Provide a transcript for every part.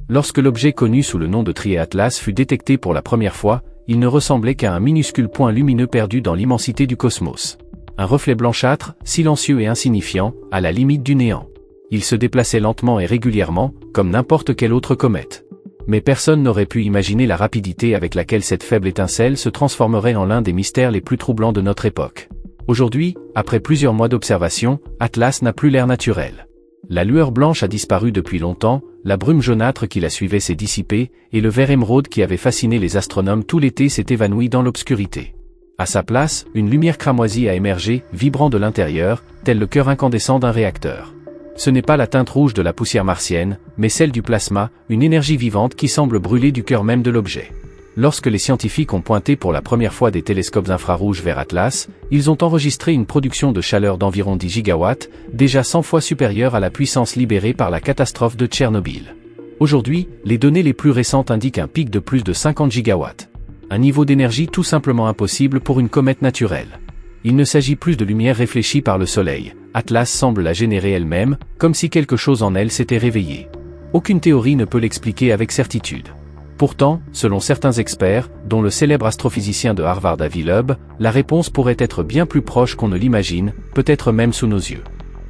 Lorsque l'objet connu sous le nom de Trié Atlas fut détecté pour la première fois, il ne ressemblait qu'à un minuscule point lumineux perdu dans l'immensité du cosmos. Un reflet blanchâtre, silencieux et insignifiant, à la limite du néant. Il se déplaçait lentement et régulièrement, comme n'importe quelle autre comète. Mais personne n'aurait pu imaginer la rapidité avec laquelle cette faible étincelle se transformerait en l'un des mystères les plus troublants de notre époque. Aujourd'hui, après plusieurs mois d'observation, Atlas n'a plus l'air naturel. La lueur blanche a disparu depuis longtemps, la brume jaunâtre qui la suivait s'est dissipée, et le vert émeraude qui avait fasciné les astronomes tout l'été s'est évanoui dans l'obscurité. À sa place, une lumière cramoisie a émergé, vibrant de l'intérieur, tel le cœur incandescent d'un réacteur. Ce n'est pas la teinte rouge de la poussière martienne, mais celle du plasma, une énergie vivante qui semble brûler du cœur même de l'objet. Lorsque les scientifiques ont pointé pour la première fois des télescopes infrarouges vers Atlas, ils ont enregistré une production de chaleur d'environ 10 gigawatts, déjà 100 fois supérieure à la puissance libérée par la catastrophe de Tchernobyl. Aujourd'hui, les données les plus récentes indiquent un pic de plus de 50 gigawatts. Un niveau d'énergie tout simplement impossible pour une comète naturelle. Il ne s'agit plus de lumière réfléchie par le Soleil, Atlas semble la générer elle-même, comme si quelque chose en elle s'était réveillé. Aucune théorie ne peut l'expliquer avec certitude. Pourtant, selon certains experts, dont le célèbre astrophysicien de Harvard Avi Loeb, la réponse pourrait être bien plus proche qu'on ne l'imagine, peut-être même sous nos yeux.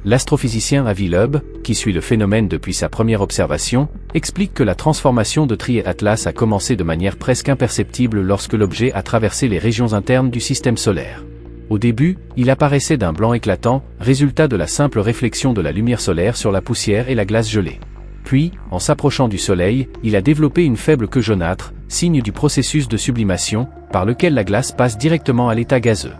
L'astrophysicien Avi Loeb, qui suit le phénomène depuis sa première observation, explique que la transformation de Trié Atlas a commencé de manière presque imperceptible lorsque l'objet a traversé les régions internes du système solaire. Au début, il apparaissait d'un blanc éclatant, résultat de la simple réflexion de la lumière solaire sur la poussière et la glace gelée. Puis, en s'approchant du Soleil, il a développé une faible queue jaunâtre, signe du processus de sublimation, par lequel la glace passe directement à l'état gazeux.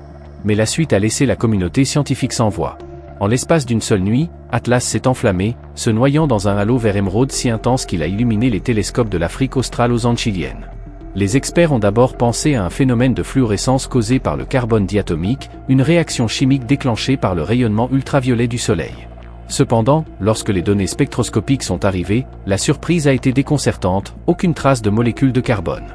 Mais la suite a laissé la communauté scientifique sans voix. En l'espace d'une seule nuit, Atlas s'est enflammé, se noyant dans un halo vert émeraude si intense qu'il a illuminé les télescopes de l'Afrique australe aux Andes chiliennes. Les experts ont d'abord pensé à un phénomène de fluorescence causé par le carbone diatomique, une réaction chimique déclenchée par le rayonnement ultraviolet du Soleil. Cependant, lorsque les données spectroscopiques sont arrivées, la surprise a été déconcertante, aucune trace de molécules de carbone.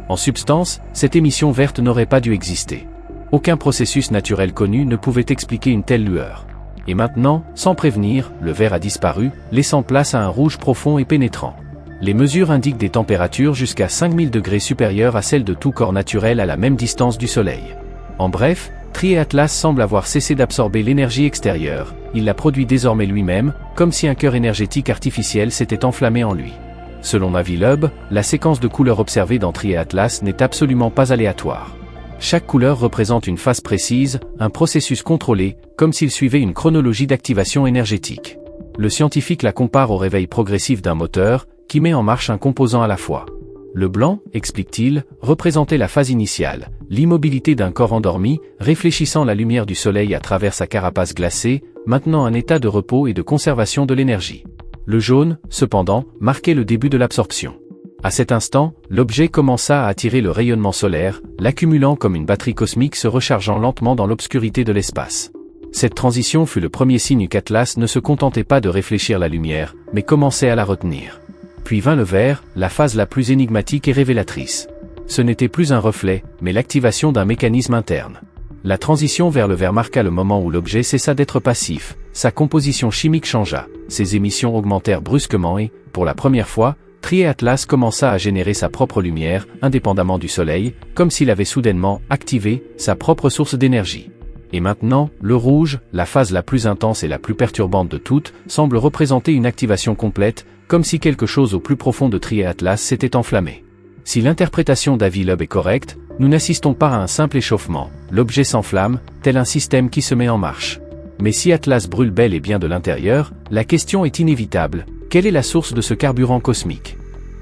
En substance, cette émission verte n'aurait pas dû exister. Aucun processus naturel connu ne pouvait expliquer une telle lueur. Et maintenant, sans prévenir, le vert a disparu, laissant place à un rouge profond et pénétrant. Les mesures indiquent des températures jusqu'à 5000 degrés supérieures à celles de tout corps naturel à la même distance du Soleil. En bref, Trié Atlas semble avoir cessé d'absorber l'énergie extérieure, il la produit désormais lui-même, comme si un cœur énergétique artificiel s'était enflammé en lui. Selon Avi Loeb, la séquence de couleurs observée dans Trié Atlas n'est absolument pas aléatoire. Chaque couleur représente une phase précise, un processus contrôlé, comme s'il suivait une chronologie d'activation énergétique. Le scientifique la compare au réveil progressif d'un moteur, qui met en marche un composant à la fois. Le blanc, explique-t-il, représentait la phase initiale, l'immobilité d'un corps endormi, réfléchissant la lumière du Soleil à travers sa carapace glacée, maintenant un état de repos et de conservation de l'énergie. Le jaune, cependant, marquait le début de l'absorption. À cet instant, l'objet commença à attirer le rayonnement solaire, l'accumulant comme une batterie cosmique se rechargeant lentement dans l'obscurité de l'espace. Cette transition fut le premier signe qu'Atlas ne se contentait pas de réfléchir la lumière, mais commençait à la retenir. Puis vint le vert, la phase la plus énigmatique et révélatrice. Ce n'était plus un reflet, mais l'activation d'un mécanisme interne. La transition vers le vert marqua le moment où l'objet cessa d'être passif, sa composition chimique changea, ses émissions augmentèrent brusquement et, pour la première fois, Trié Atlas commença à générer sa propre lumière, indépendamment du Soleil, comme s'il avait soudainement activé sa propre source d'énergie. Et maintenant, le rouge, la phase la plus intense et la plus perturbante de toutes, semble représenter une activation complète, comme si quelque chose au plus profond de Trié Atlas s'était enflammé. Si l'interprétation d'Avi Loeb est correcte, nous n'assistons pas à un simple échauffement, l'objet s'enflamme, tel un système qui se met en marche. Mais si Atlas brûle bel et bien de l'intérieur, la question est inévitable, quelle est la source de ce carburant cosmique ?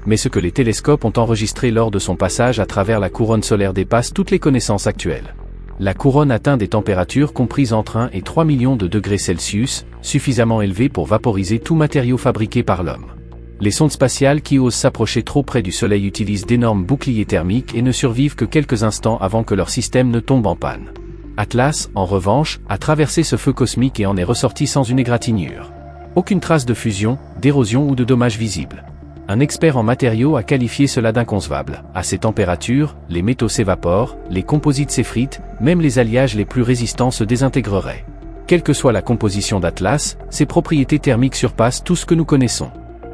Mais ce que les télescopes ont enregistré lors de son passage à travers la couronne solaire dépasse toutes les connaissances actuelles. La couronne atteint des températures comprises entre 1 et 3 millions de degrés Celsius, suffisamment élevées pour vaporiser tout matériau fabriqué par l'homme. Les sondes spatiales qui osent s'approcher trop près du Soleil utilisent d'énormes boucliers thermiques et ne survivent que quelques instants avant que leur système ne tombe en panne. Atlas, en revanche, a traversé ce feu cosmique et en est ressorti sans une égratignure. Aucune trace de fusion, d'érosion ou de dommages visibles. Un expert en matériaux a qualifié cela d'inconcevable. À ces températures, les métaux s'évaporent, les composites s'effritent, même les alliages les plus résistants se désintégreraient. Quelle que soit la composition d'Atlas, ses propriétés thermiques surpassent tout ce que nous connaissons.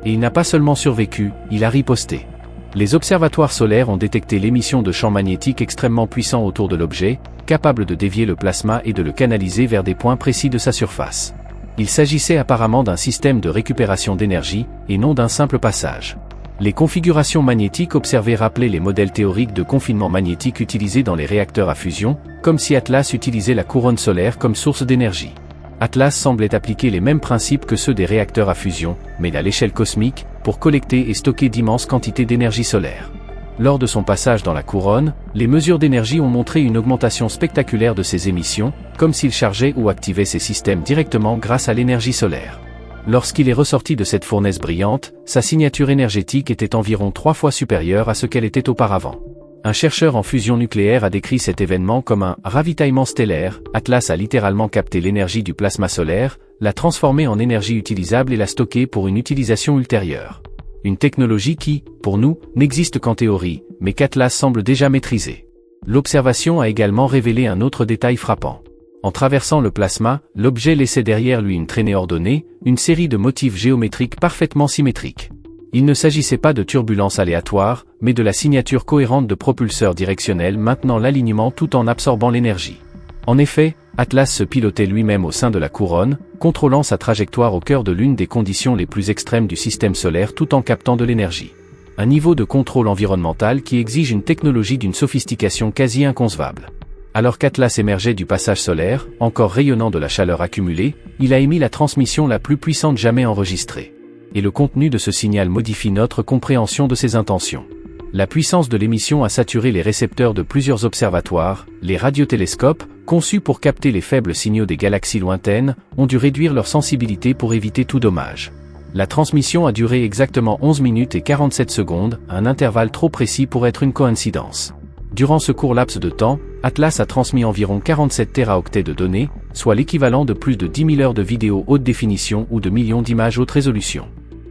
Et il n'a pas seulement survécu, il a riposté. Les observatoires solaires ont détecté l'émission de champs magnétiques extrêmement puissants autour de l'objet, capables de dévier le plasma et de le canaliser vers des points précis de sa surface. Il s'agissait apparemment d'un système de récupération d'énergie, et non d'un simple passage. Les configurations magnétiques observées rappelaient les modèles théoriques de confinement magnétique utilisés dans les réacteurs à fusion, comme si Atlas utilisait la couronne solaire comme source d'énergie. Atlas semblait appliquer les mêmes principes que ceux des réacteurs à fusion, mais à l'échelle cosmique, pour collecter et stocker d'immenses quantités d'énergie solaire. Lors de son passage dans la couronne, les mesures d'énergie ont montré une augmentation spectaculaire de ses émissions, comme s'il chargeait ou activait ses systèmes directement grâce à l'énergie solaire. Lorsqu'il est ressorti de cette fournaise brillante, sa signature énergétique était environ 3 fois supérieure à ce qu'elle était auparavant. Un chercheur en fusion nucléaire a décrit cet événement comme un « ravitaillement stellaire ». Atlas a littéralement capté l'énergie du plasma solaire, l'a transformée en énergie utilisable et l'a stockée pour une utilisation ultérieure. Une technologie qui, pour nous, n'existe qu'en théorie, mais qu'Atlas semble déjà maîtriser. L'observation a également révélé un autre détail frappant. En traversant le plasma, l'objet laissait derrière lui une traînée ordonnée, une série de motifs géométriques parfaitement symétriques. Il ne s'agissait pas de turbulences aléatoires, mais de la signature cohérente de propulseurs directionnels maintenant l'alignement tout en absorbant l'énergie. En effet, Atlas se pilotait lui-même au sein de la couronne, contrôlant sa trajectoire au cœur de l'une des conditions les plus extrêmes du système solaire tout en captant de l'énergie. Un niveau de contrôle environnemental qui exige une technologie d'une sophistication quasi inconcevable. Alors qu'Atlas émergeait du passage solaire, encore rayonnant de la chaleur accumulée, il a émis la transmission la plus puissante jamais enregistrée. Et le contenu de ce signal modifie notre compréhension de ses intentions. La puissance de l'émission a saturé les récepteurs de plusieurs observatoires, les radiotélescopes, conçus pour capter les faibles signaux des galaxies lointaines, ont dû réduire leur sensibilité pour éviter tout dommage. La transmission a duré exactement 11 minutes et 47 secondes, un intervalle trop précis pour être une coïncidence. Durant ce court laps de temps, Atlas a transmis environ 47 téraoctets de données, soit l'équivalent de plus de 10 000 heures de vidéos haute définition ou de millions d'images haute résolution.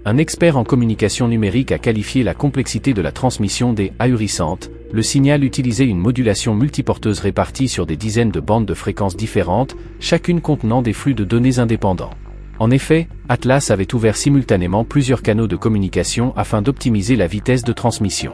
Un expert en communication numérique a qualifié la complexité de la transmission des ahurissante. Le signal utilisait une modulation multiporteuse répartie sur des dizaines de bandes de fréquences différentes, chacune contenant des flux de données indépendants. En effet, Atlas avait ouvert simultanément plusieurs canaux de communication afin d'optimiser la vitesse de transmission.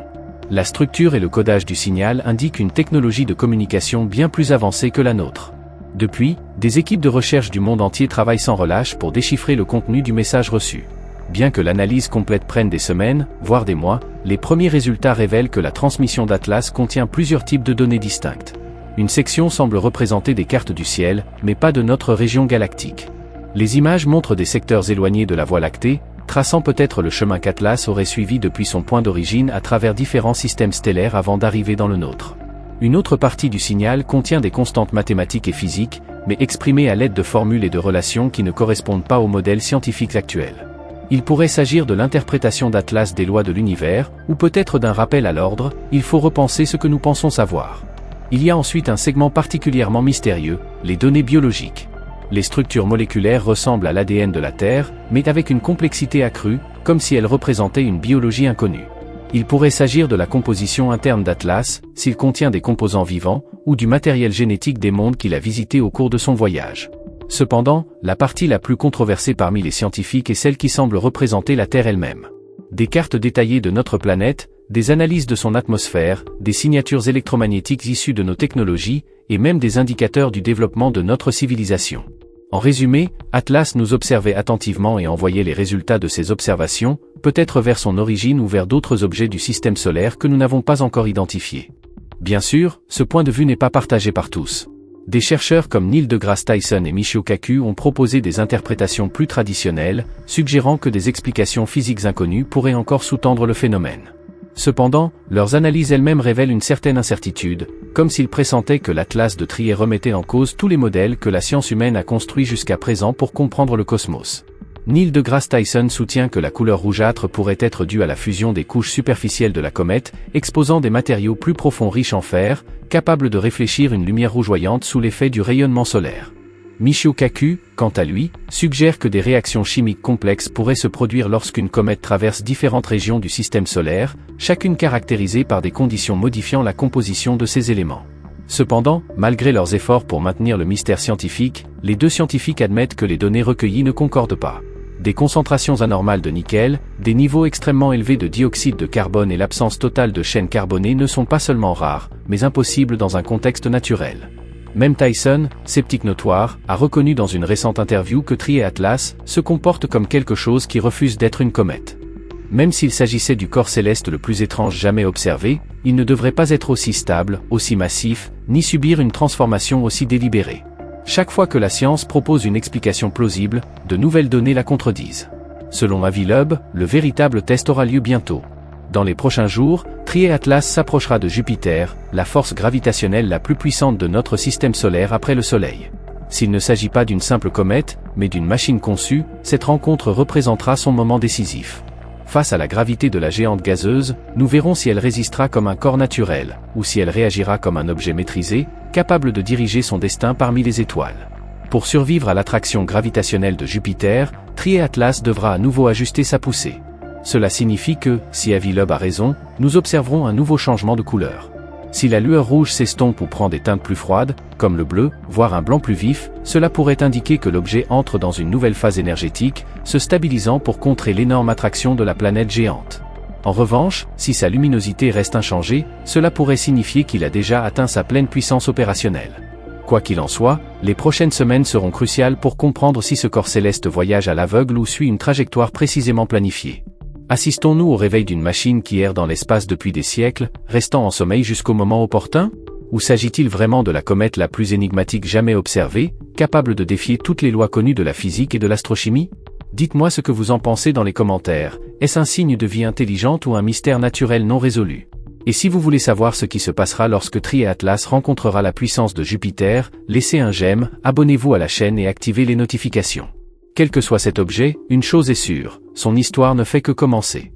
La structure et le codage du signal indiquent une technologie de communication bien plus avancée que la nôtre. Depuis, des équipes de recherche du monde entier travaillent sans relâche pour déchiffrer le contenu du message reçu. Bien que l'analyse complète prenne des semaines, voire des mois, les premiers résultats révèlent que la transmission d'Atlas contient plusieurs types de données distinctes. Une section semble représenter des cartes du ciel, mais pas de notre région galactique. Les images montrent des secteurs éloignés de la Voie lactée, traçant peut-être le chemin qu'Atlas aurait suivi depuis son point d'origine à travers différents systèmes stellaires avant d'arriver dans le nôtre. Une autre partie du signal contient des constantes mathématiques et physiques, mais exprimées à l'aide de formules et de relations qui ne correspondent pas aux modèles scientifiques actuels. Il pourrait s'agir de l'interprétation d'Atlas des lois de l'univers, ou peut-être d'un rappel à l'ordre, il faut repenser ce que nous pensons savoir. Il y a ensuite un segment particulièrement mystérieux, les données biologiques. Les structures moléculaires ressemblent à l'ADN de la Terre, mais avec une complexité accrue, comme si elles représentaient une biologie inconnue. Il pourrait s'agir de la composition interne d'Atlas, s'il contient des composants vivants, ou du matériel génétique des mondes qu'il a visités au cours de son voyage. Cependant, la partie la plus controversée parmi les scientifiques est celle qui semble représenter la Terre elle-même. Des cartes détaillées de notre planète, des analyses de son atmosphère, des signatures électromagnétiques issues de nos technologies, et même des indicateurs du développement de notre civilisation. En résumé, Atlas nous observait attentivement et envoyait les résultats de ses observations, peut-être vers son origine ou vers d'autres objets du système solaire que nous n'avons pas encore identifiés. Bien sûr, ce point de vue n'est pas partagé par tous. Des chercheurs comme Neil deGrasse Tyson et Michio Kaku ont proposé des interprétations plus traditionnelles, suggérant que des explications physiques inconnues pourraient encore sous-tendre le phénomène. Cependant, leurs analyses elles-mêmes révèlent une certaine incertitude, comme s'ils pressentaient que l'Atlas de Trier remettait en cause tous les modèles que la science humaine a construits jusqu'à présent pour comprendre le cosmos. Neil deGrasse Tyson soutient que la couleur rougeâtre pourrait être due à la fusion des couches superficielles de la comète, exposant des matériaux plus profonds riches en fer, capables de réfléchir une lumière rougeoyante sous l'effet du rayonnement solaire. Michio Kaku, quant à lui, suggère que des réactions chimiques complexes pourraient se produire lorsqu'une comète traverse différentes régions du système solaire, chacune caractérisée par des conditions modifiant la composition de ces éléments. Cependant, malgré leurs efforts pour maintenir le mystère scientifique, les deux scientifiques admettent que les données recueillies ne concordent pas. Des concentrations anormales de nickel, des niveaux extrêmement élevés de dioxyde de carbone et l'absence totale de chaînes carbonées ne sont pas seulement rares, mais impossibles dans un contexte naturel. Même Tyson, sceptique notoire, a reconnu dans une récente interview que Trié-Atlas se comporte comme quelque chose qui refuse d'être une comète. Même s'il s'agissait du corps céleste le plus étrange jamais observé, il ne devrait pas être aussi stable, aussi massif, ni subir une transformation aussi délibérée. Chaque fois que la science propose une explication plausible, de nouvelles données la contredisent. Selon Avi Loeb, le véritable test aura lieu bientôt. Dans les prochains jours, Trié-Atlas s'approchera de Jupiter, la force gravitationnelle la plus puissante de notre système solaire après le Soleil. S'il ne s'agit pas d'une simple comète, mais d'une machine conçue, cette rencontre représentera son moment décisif. Face à la gravité de la géante gazeuse, nous verrons si elle résistera comme un corps naturel, ou si elle réagira comme un objet maîtrisé, capable de diriger son destin parmi les étoiles. Pour survivre à l'attraction gravitationnelle de Jupiter, Trié-Atlas devra à nouveau ajuster sa poussée. Cela signifie que, si Avi Loeb a raison, nous observerons un nouveau changement de couleur. Si la lueur rouge s'estompe ou prend des teintes plus froides, comme le bleu, voire un blanc plus vif, cela pourrait indiquer que l'objet entre dans une nouvelle phase énergétique, se stabilisant pour contrer l'énorme attraction de la planète géante. En revanche, si sa luminosité reste inchangée, cela pourrait signifier qu'il a déjà atteint sa pleine puissance opérationnelle. Quoi qu'il en soit, les prochaines semaines seront cruciales pour comprendre si ce corps céleste voyage à l'aveugle ou suit une trajectoire précisément planifiée. Assistons-nous au réveil d'une machine qui erre dans l'espace depuis des siècles, restant en sommeil jusqu'au moment opportun? Ou s'agit-il vraiment de la comète la plus énigmatique jamais observée, capable de défier toutes les lois connues de la physique et de l'astrochimie? Dites-moi ce que vous en pensez dans les commentaires. Est-ce un signe de vie intelligente ou un mystère naturel non résolu? Et si vous voulez savoir ce qui se passera lorsque Trié-Atlas rencontrera la puissance de Jupiter, laissez un j'aime, abonnez-vous à la chaîne et activez les notifications. Quel que soit cet objet, une chose est sûre, son histoire ne fait que commencer.